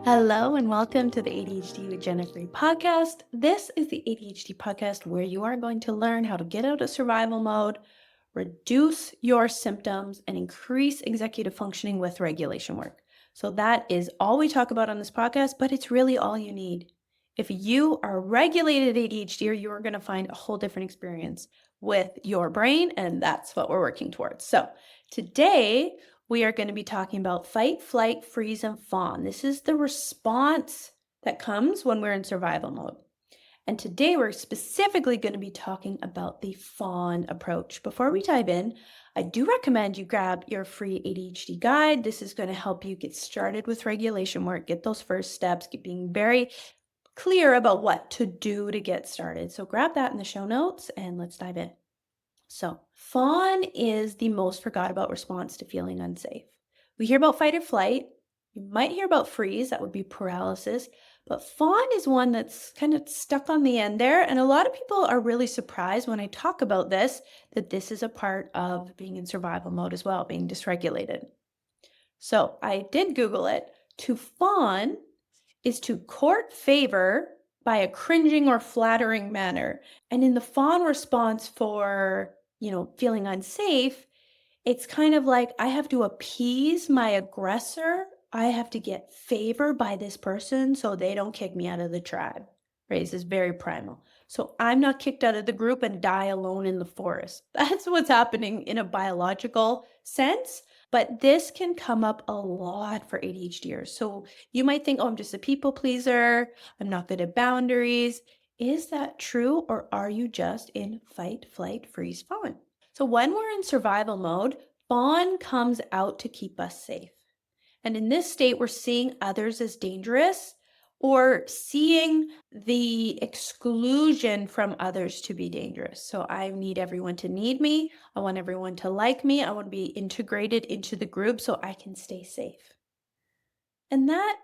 Hello and welcome to the ADHD with Jenna podcast. This is the ADHD podcast where you are going to learn how to get out of survival mode, reduce your symptoms, and increase executive functioning with regulation work. So, that is all we talk about on this podcast, but it's really all you need. If you are regulated ADHD, you are going to find a whole different experience with your brain, and that's what we're working towards. So, today we are going to be talking about fight, flight, freeze, and fawn. This is the response that comes when we're in survival mode. And today we're specifically going to be talking about the fawn approach. Before we dive in, I do recommend you grab your free ADHD guide. This is going to help you get started with regulation work, get those first steps, get being very clear about what to do to get started. So grab that in the show notes and let's dive in. So, fawn is the most forgot about response to feeling unsafe. We hear about fight or flight. You might hear about freeze, that would be paralysis. But fawn is one that's kind of stuck on the end there. And a lot of people are really surprised when I talk about this, that this is a part of being in survival mode as well, being dysregulated. So, I did Google it. To fawn is to court favor by a cringing or flattering manner. And in the fawn response for, feeling unsafe, it's kind of like I have to appease my aggressor. I have to get favor by this person so they don't kick me out of the tribe. Right? This is very primal. So I'm not kicked out of the group and die alone in the forest. That's what's happening in a biological sense. But this can come up a lot for ADHDers. So you might think, oh, I'm just a people pleaser. I'm not good at boundaries. Is that true? Or are you just in fight, flight, freeze, fawn? So when we're in survival mode, fawn comes out to keep us safe. And in this state, we're seeing others as dangerous or seeing the exclusion from others to be dangerous. So I need everyone to need me. I want everyone to like me. I want to be integrated into the group so I can stay safe. And that,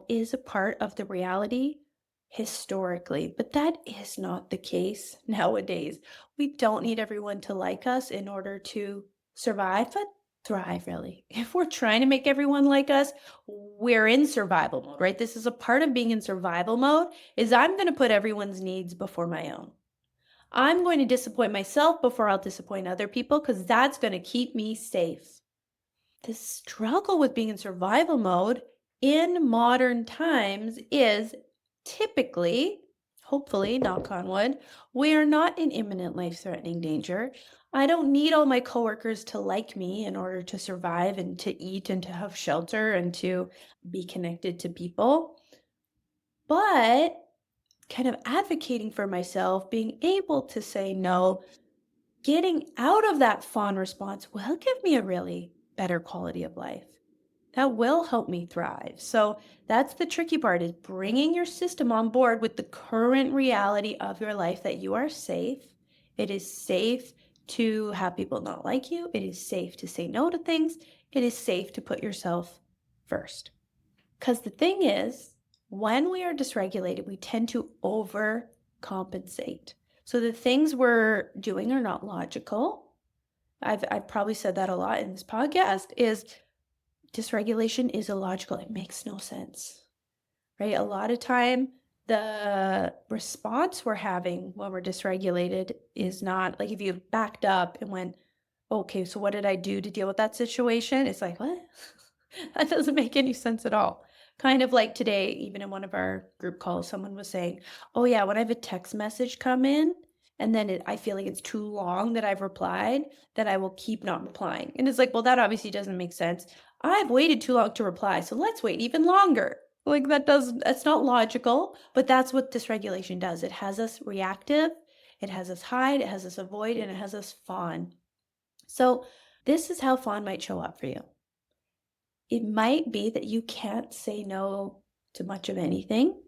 is a part of the reality historically, but that is not the case nowadays. We don't need everyone to like us in order to survive, but thrive really. If we're trying to make everyone like us, we're in survival mode, right? This is a part of being in survival mode is I'm going to put everyone's needs before my own. I'm going to disappoint myself before I'll disappoint other people because that's going to keep me safe. The struggle with being in survival mode in modern times is typically, hopefully, knock on wood, we are not in imminent life threatening danger. I don't need all my coworkers to like me in order to survive and to eat and to have shelter and to be connected to people. But kind of advocating for myself, being able to say no, getting out of that fawn response will give me a really better quality of life. That will help me thrive. So that's the tricky part is bringing your system on board with the current reality of your life that you are safe. It is safe to have people not like you. It is safe to say no to things. It is safe to put yourself first. Because the thing is, when we are dysregulated, we tend to overcompensate. So the things we're doing are not logical. I've probably said that a lot in this podcast is dysregulation is illogical. It makes no sense, right? A lot of time, the response we're having when we're dysregulated is not like if you backed up and went, okay, so what did I do to deal with that situation? It's like, what? That doesn't make any sense at all. Kind of like today, even in one of our group calls, someone was saying, oh, yeah, when I have a text message come in, and then I feel like it's too long that I've replied, that I will keep not replying. And it's like, well, that obviously doesn't make sense. I've waited too long to reply, so let's wait even longer. Like that's not logical, but that's what dysregulation does. It has us reactive, it has us hide, it has us avoid, and it has us fawn. So this is how fawn might show up for you. It might be that you can't say no to much of anything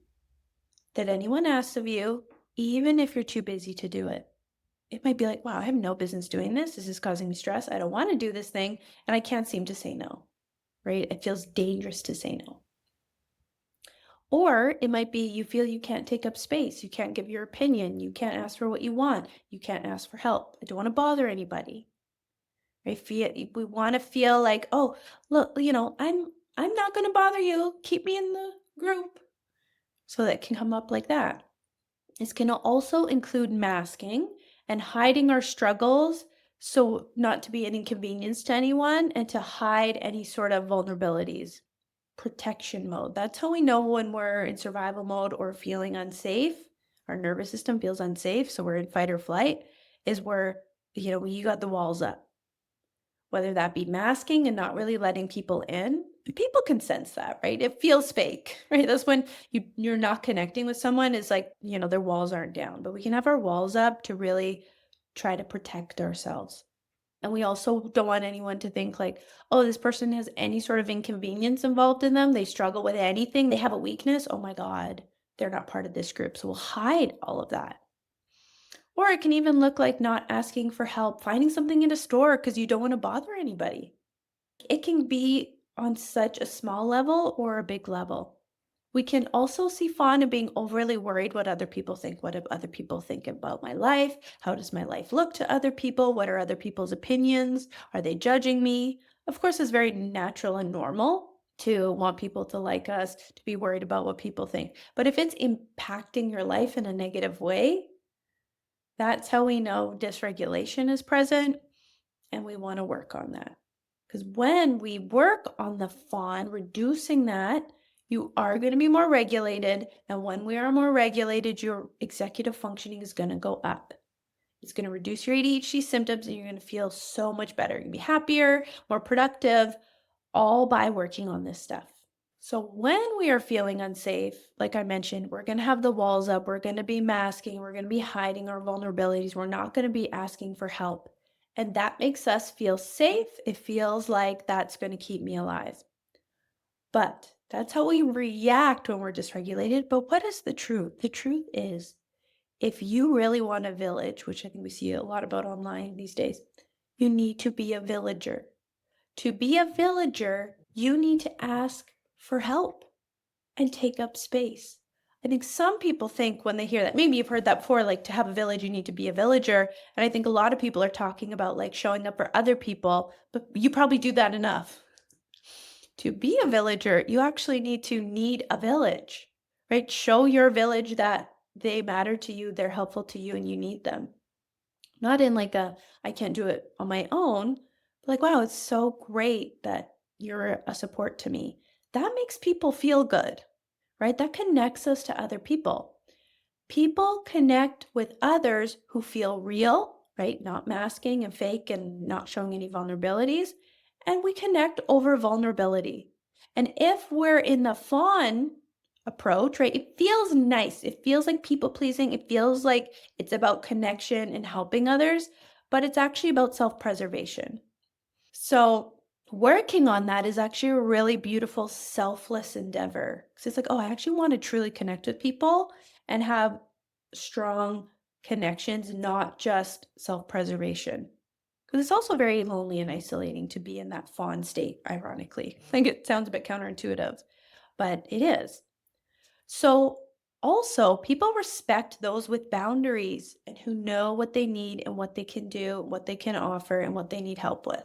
that anyone asks of you, even if you're too busy to do it. It might be like, wow, I have no business doing this. This is causing me stress. I don't want to do this thing. And I can't seem to say no, right? It feels dangerous to say no. Or it might be you feel you can't take up space. You can't give your opinion. You can't ask for what you want. You can't ask for help. I don't want to bother anybody. Right? We want to feel like, oh, look, I'm not going to bother you. Keep me in the group. So that can come up like that. This can also include masking and hiding our struggles so not to be an inconvenience to anyone and to hide any sort of vulnerabilities. Protection mode. That's how we know when we're in survival mode or feeling unsafe. Our nervous system feels unsafe, so we're in fight or flight, is where, you got the walls up. Whether that be masking and not really letting people in. People can sense that, right? It feels fake, right? That's when you're not connecting with someone, is like, their walls aren't down. But we can have our walls up to really try to protect ourselves. And we also don't want anyone to think like, oh, this person has any sort of inconvenience involved in them. They struggle with anything. They have a weakness. Oh my God, they're not part of this group. So we'll hide all of that. Or it can even look like not asking for help, finding something in a store because you don't want to bother anybody. It can be on such a small level or a big level. We can also see Fawn in being overly worried what other people think. What do other people think about my life? How does my life look to other people? What are other people's opinions? Are they judging me? Of course, it's very natural and normal to want people to like us, to be worried about what people think. But if it's impacting your life in a negative way, that's how we know dysregulation is present, and we want to work on that. Because when we work on the fawn, reducing that, you are going to be more regulated. And when we are more regulated, your executive functioning is going to go up. It's going to reduce your ADHD symptoms and you're going to feel so much better. You're going to be happier, more productive, all by working on this stuff. So when we are feeling unsafe, like I mentioned, we're going to have the walls up, we're going to be masking, we're going to be hiding our vulnerabilities, we're not going to be asking for help. And that makes us feel safe. It feels like that's going to keep me alive. But that's how we react when we're dysregulated. But what is the truth? The truth is, if you really want a village, which I think we see a lot about online these days, you need to be a villager. To be a villager, you need to ask for help and take up space. I think some people think when they hear that, maybe you've heard that before, like to have a village, you need to be a villager. And I think a lot of people are talking about like showing up for other people, but you probably do that enough. To be a villager, you actually need a village, right? Show your village that they matter to you, they're helpful to you, and you need them. Not in like I can't do it on my own, but like, wow, it's so great that you're a support to me. That makes people feel good, right? That connects us to other people. People connect with others who feel real, right? Not masking and fake and not showing any vulnerabilities. And we connect over vulnerability. And if we're in the fawn approach, right, it feels nice. It feels like people pleasing. It feels like it's about connection and helping others, but it's actually about self preservation. So, working on that is actually a really beautiful selfless endeavor. Because it's like, oh, I actually want to truly connect with people and have strong connections, not just self preservation. Because it's also very lonely and isolating to be in that fawn state, ironically. I think it sounds a bit counterintuitive, but it is. So, also, people respect those with boundaries and who know what they need and what they can do, what they can offer, and what they need help with.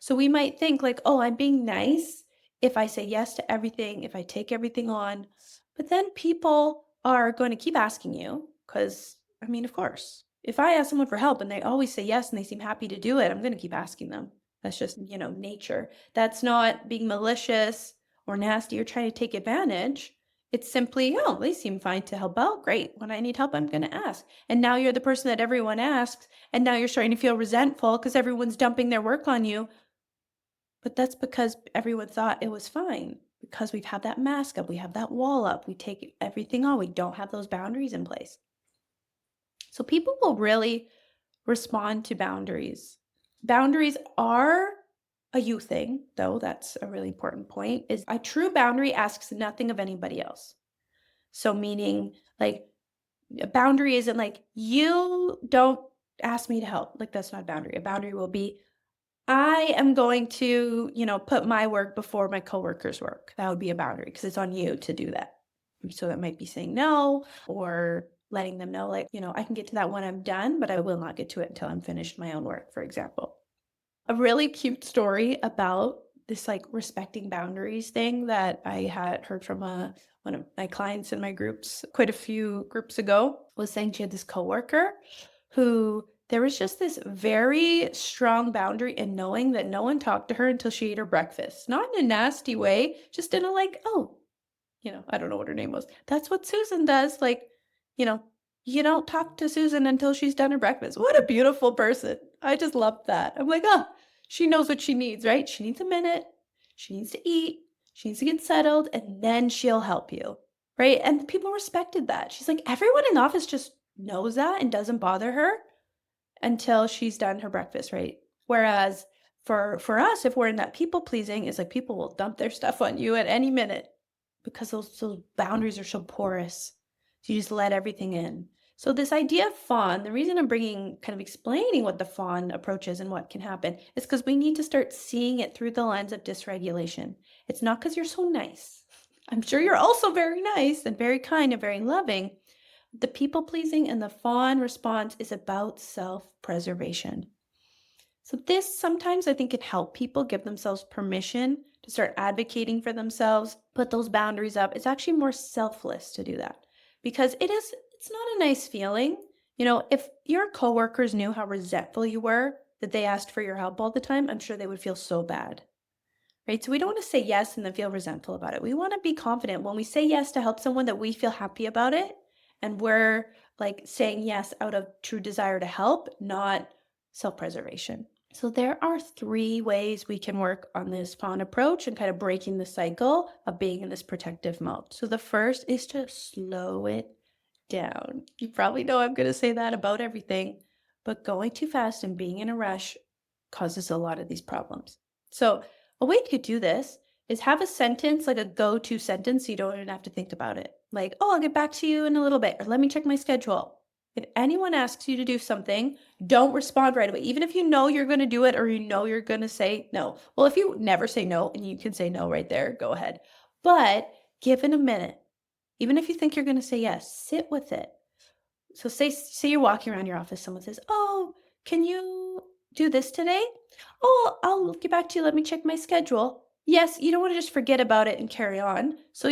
So, we might think, like, oh, I'm being nice if I say yes to everything, if I take everything on. But then people are going to keep asking you because, I mean, of course, if I ask someone for help and they always say yes and they seem happy to do it, I'm going to keep asking them. That's just, nature. That's not being malicious or nasty or trying to take advantage. It's simply, oh, they seem fine to help out. Great. When I need help, I'm going to ask. And now you're the person that everyone asks. And now you're starting to feel resentful because everyone's dumping their work on you. But that's because everyone thought it was fine. Because we've had that mask up, we have that wall up, we take everything on. We don't have those boundaries in place. So people will really respond to boundaries. Boundaries are a you thing, though. That's a really important point. Is a true boundary asks nothing of anybody else. So meaning like a boundary isn't like you don't ask me to help. Like that's not a boundary. A boundary will be I am going to, put my work before my coworker's work. That would be a boundary because it's on you to do that. So that might be saying no or letting them know, like, I can get to that when I'm done, but I will not get to it until I'm finished my own work, for example. A really cute story about this like respecting boundaries thing that I had heard from one of my clients in my groups quite a few groups ago was saying she had this coworker who there was just this very strong boundary in knowing that no one talked to her until she ate her breakfast. Not in a nasty way, just in a like, oh, I don't know what her name was. That's what Susan does. Like, you know, you don't talk to Susan until she's done her breakfast. What a beautiful person. I just love that. I'm like, oh, she knows what she needs, right? She needs a minute. She needs to eat. She needs to get settled, and then she'll help you, right? And people respected that. She's like, everyone in the office just knows that and doesn't bother her until she's done her breakfast, right? Whereas for us, if we're in that people pleasing, it's like people will dump their stuff on you at any minute because those boundaries are so porous. So you just let everything in. So this idea of fawn, the reason I'm kind of explaining what the fawn approach is and what can happen is because we need to start seeing it through the lens of dysregulation. It's not because you're so nice. I'm sure you're also very nice and very kind and very loving. The people pleasing and the fawn response is about self-preservation. So this sometimes I think can help people give themselves permission to start advocating for themselves, put those boundaries up. It's actually more selfless to do that because it's not a nice feeling. If your coworkers knew how resentful you were that they asked for your help all the time, I'm sure they would feel so bad. Right? So we don't want to say yes and then feel resentful about it. We want to be confident when we say yes to help someone that we feel happy about it. And we're like saying yes out of true desire to help, not self-preservation. So there are 3 ways we can work on this fawn approach and kind of breaking the cycle of being in this protective mode. So the first is to slow it down. You probably know I'm going to say that about everything, but going too fast and being in a rush causes a lot of these problems. So a way to do this is have a sentence, like a go-to sentence, so you don't even have to think about it. Like, oh, I'll get back to you in a little bit, or let me check my schedule. If anyone asks you to do something, don't respond right away, even if you know you're going to do it or you know you're going to say no. Well, if you never say no and you can say no right there, go ahead. But give it a minute. Even if you think you're going to say yes, sit with it. So say you're walking around your office, someone says, oh, can you do this today? Oh, I'll get back to you. Let me check my schedule. Yes, you don't want to just forget about it and carry on. So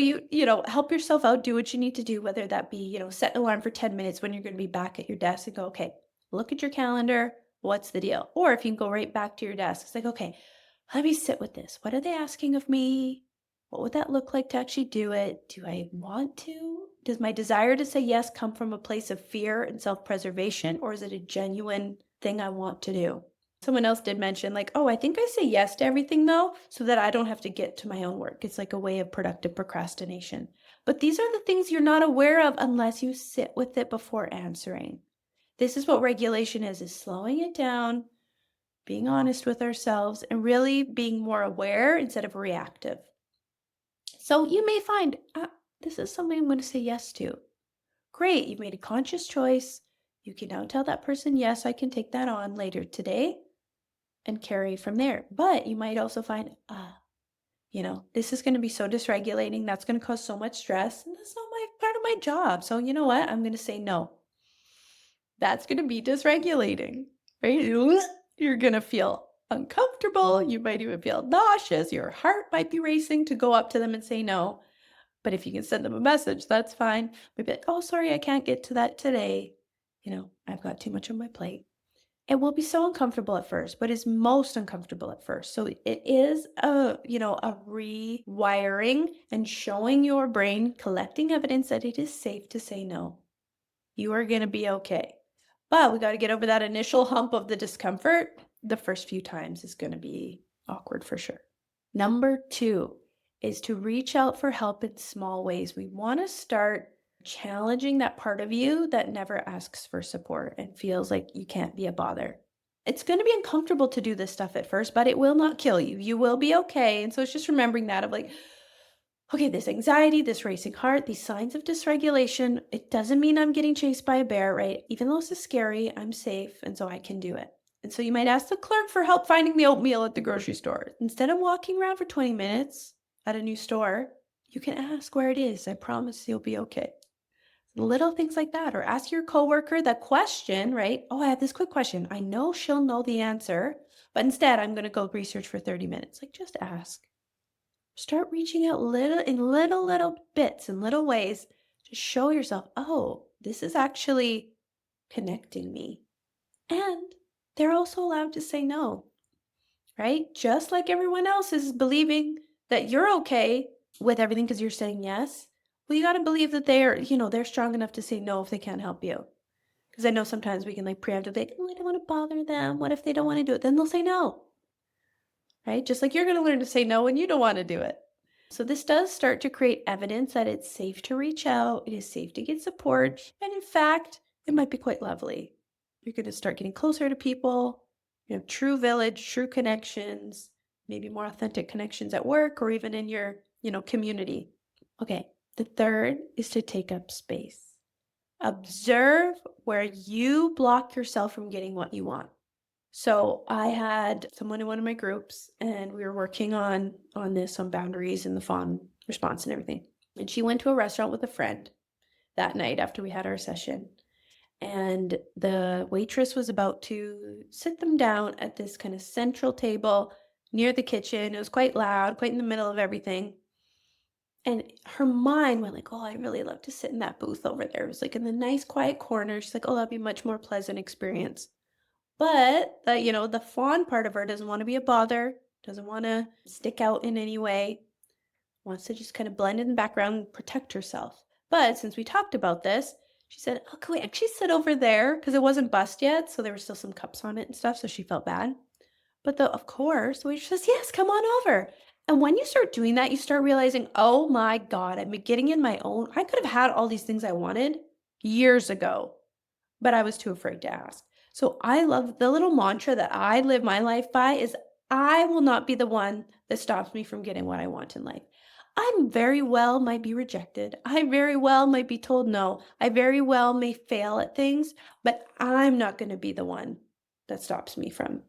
help yourself out, do what you need to do, whether that be, set an alarm for 10 minutes when you're going to be back at your desk and go, okay, look at your calendar. What's the deal? Or if you can go right back to your desk, it's like, okay, let me sit with this. What are they asking of me? What would that look like to actually do it? Do I want to? Does my desire to say yes come from a place of fear and self-preservation, or is it a genuine thing I want to do? Someone else did mention like, oh, I think I say yes to everything though, so that I don't have to get to my own work. It's like a way of productive procrastination. But these are the things you're not aware of unless you sit with it before answering. This is what regulation is slowing it down, being honest with ourselves, and really being more aware instead of reactive. So you may find, this is something I'm going to say yes to. Great, you've made a conscious choice. You can now tell that person, yes, I can take that on later today and carry from there. But you might also find, this is going to be so dysregulating. That's going to cause so much stress. And that's not part of my job. So you know what? I'm going to say no. That's going to be dysregulating, right? You're going to feel uncomfortable. You might even feel nauseous. Your heart might be racing to go up to them and say no. But if you can send them a message, that's fine. Maybe like, oh, sorry, I can't get to that today. I've got too much on my plate. It will be so uncomfortable at first, but it's most uncomfortable at first. So it is a rewiring and showing your brain, collecting evidence that it is safe to say no. You are going to be okay. But we got to get over that initial hump of the discomfort. The first few times is going to be awkward for sure. Number 2 is to reach out for help in small ways. We want to start challenging that part of you that never asks for support and feels like you can't be a bother. It's going to be uncomfortable to do this stuff at first, but it will not kill you. You will be okay. And so it's just remembering that of like, okay, this anxiety, this racing heart, these signs of dysregulation, it doesn't mean I'm getting chased by a bear, right? Even though this is scary, I'm safe, and so I can do it. And so you might ask the clerk for help finding the oatmeal at the grocery store. Instead of walking around for 20 minutes at a new store, you can ask where it is. I promise you'll be okay. Little things like that. Or ask your coworker that question, right? Oh, I have this quick question. I know she'll know the answer, But instead, I'm going to go research for 30 minutes. Like, just ask. Start reaching out little bits and little ways to show yourself, oh, this is actually connecting me. And they're also allowed to say no, right? Just like everyone else is believing that you're okay with everything because you're saying yes. Well, you got to believe that they're strong enough to say no if they can't help you. Because I know sometimes we can like preemptively, like, oh, I don't want to bother them. What if they don't want to do it? Then they'll say no, right? Just like you're going to learn to say no when you don't want to do it. So this does start to create evidence that it's safe to reach out, it is safe to get support, and in fact, it might be quite lovely. You're going to start getting closer to people, you have true village, true connections, maybe more authentic connections at work or even in your, community. Okay, the third is to take up space. Observe where you block yourself from getting what you want. So I had someone in one of my groups and we were working on this, on boundaries and the fawn response and everything. And she went to a restaurant with a friend that night after we had our session. And the waitress was about to sit them down at this kind of central table near the kitchen. It was quite loud, quite in the middle of everything. And her mind went like, oh, I really love to sit in that booth over there. It was like in the nice quiet corner. She's like, oh, that'd be a much more pleasant experience. But the fawn part of her doesn't want to be a bother, doesn't want to stick out in any way, wants to just kind of blend in the background and protect herself. But since we talked about this, she said, oh, can we actually sit over there? Because it wasn't bussed yet, so there were still some cups on it and stuff, so she felt bad. But of course, the waitress says, yes, come on over. And when you start doing that, you start realizing, oh my God, I'm getting in my own. I could have had all these things I wanted years ago, but I was too afraid to ask. So I love the little mantra that I live my life by is I will not be the one that stops me from getting what I want in life. I very well might be rejected. I very well might be told no. I very well may fail at things, but I'm not going to be the one that stops me from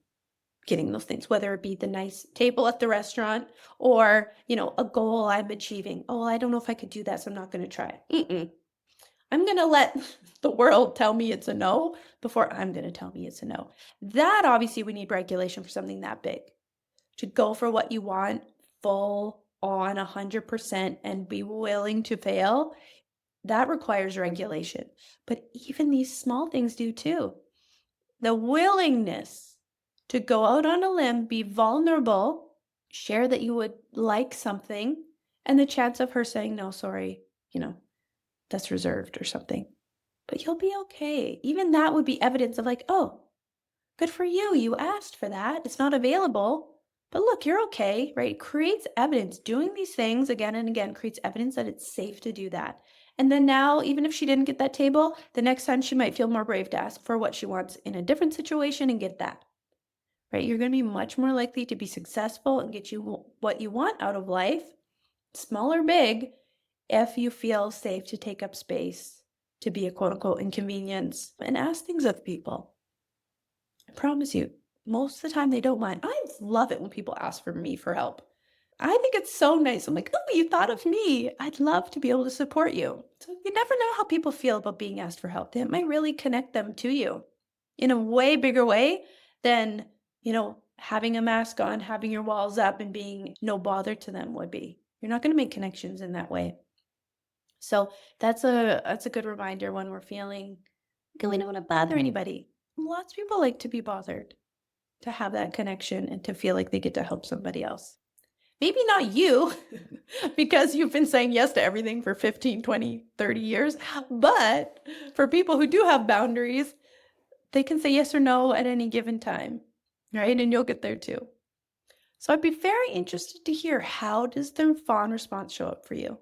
getting those things, whether it be the nice table at the restaurant or, a goal I'm achieving. Oh, I don't know if I could do that, so I'm not going to try. I'm going to let the world tell me it's a no before I'm going to tell me it's a no. That obviously we need regulation for something that big. To go for what you want full on 100% and be willing to fail, that requires regulation. But even these small things do too. The willingness to go out on a limb, be vulnerable, share that you would like something, and the chance of her saying, no, sorry, that's reserved or something. But you'll be okay. Even that would be evidence of like, oh, good for you. You asked for that. It's not available. But look, you're okay, right? It creates evidence. Doing these things again and again creates evidence that it's safe to do that. And then now, even if she didn't get that table, the next time she might feel more brave to ask for what she wants in a different situation and get that, right? You're going to be much more likely to be successful and get you what you want out of life, small or big, if you feel safe to take up space, to be a quote unquote inconvenience, and ask things of people. I promise you, most of the time they don't mind. I love it when people ask for me for help. I think it's so nice. I'm like, oh, you thought of me. I'd love to be able to support you. So you never know how people feel about being asked for help. It might really connect them to you in a way bigger way than, having a mask on, having your walls up and being no bother to them would be. You're not going to make connections in that way. So that's a good reminder when we're feeling we don't want to bother anybody. Lots of people like to be bothered, to have that connection and to feel like they get to help somebody else. Maybe not you, because you've been saying yes to everything for 15, 20, 30 years. But for people who do have boundaries, they can say yes or no at any given time, right? And you'll get there too. So I'd be very interested to hear, how does the fawn response show up for you?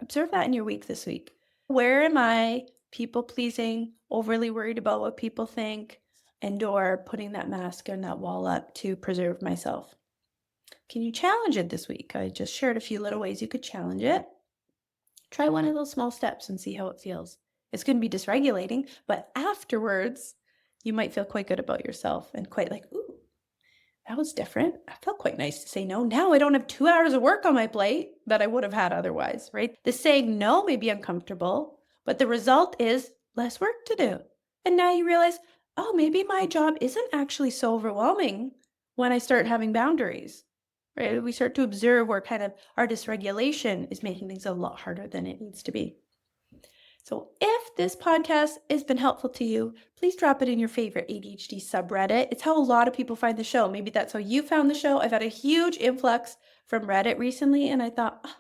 Observe that in your week this week. Where am I people pleasing, overly worried about what people think, and or putting that mask and that wall up to preserve myself? Can you challenge it this week? I just shared a few little ways you could challenge it. Try one of those small steps and see how it feels. It's going to be dysregulating, but afterwards, you might feel quite good about yourself and quite like, ooh, that was different. I felt quite nice to say no. Now I don't have 2 hours of work on my plate that I would have had otherwise, right? The saying no may be uncomfortable, but the result is less work to do. And now you realize, oh, maybe my job isn't actually so overwhelming when I start having boundaries, right? We start to observe where kind of our dysregulation is making things a lot harder than it needs to be. So if this podcast has been helpful to you, please drop it in your favorite ADHD subreddit. It's how a lot of people find the show. Maybe that's how you found the show. I've had a huge influx from Reddit recently, and I thought, "Oh,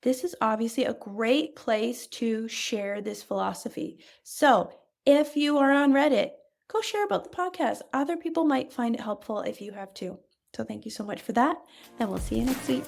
this is obviously a great place to share this philosophy." So if you are on Reddit, go share about the podcast. Other people might find it helpful if you have too. So thank you so much for that, and we'll see you next week.